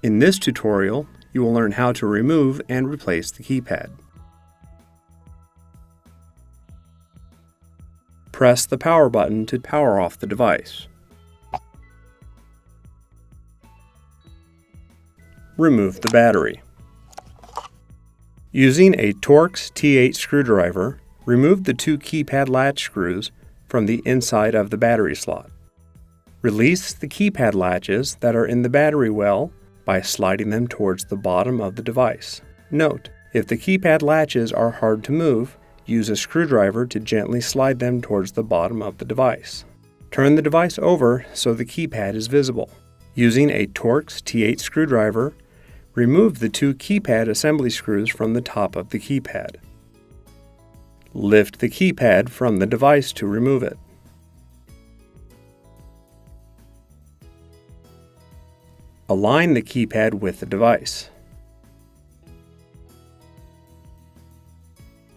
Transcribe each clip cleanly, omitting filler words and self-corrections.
In this tutorial, you will learn how to remove and replace the keypad. Press the power button to power off the device. Remove the battery. Using a Torx T8 screwdriver, remove the two keypad latch screws from the inside of the battery slot. Release the keypad latches that are in the battery well by sliding them towards the bottom of the device. Note, if the keypad latches are hard to move, use a screwdriver to gently slide them towards the bottom of the device. Turn the device over so the keypad is visible. Using a Torx T8 screwdriver, remove the two keypad assembly screws from the top of the keypad. Lift the keypad from the device to remove it. Align the keypad with the device.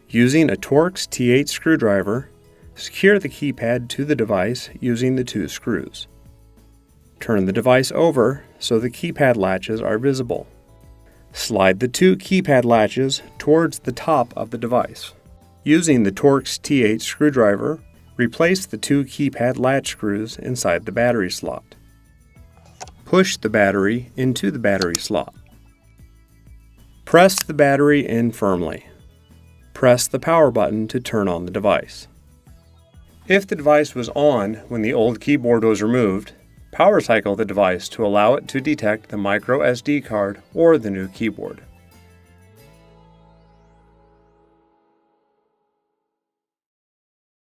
Using a Torx T8 screwdriver, secure the keypad to the device using the two screws. Turn the device over so the keypad latches are visible. Slide the two keypad latches towards the top of the device. Using the Torx T8 screwdriver, replace the two keypad latch screws inside the battery slot. Push the battery into the battery slot. Press the battery in firmly. Press the power button to turn on the device. If the device was on when the old keyboard was removed, power cycle the device to allow it to detect the micro SD card or the new keyboard.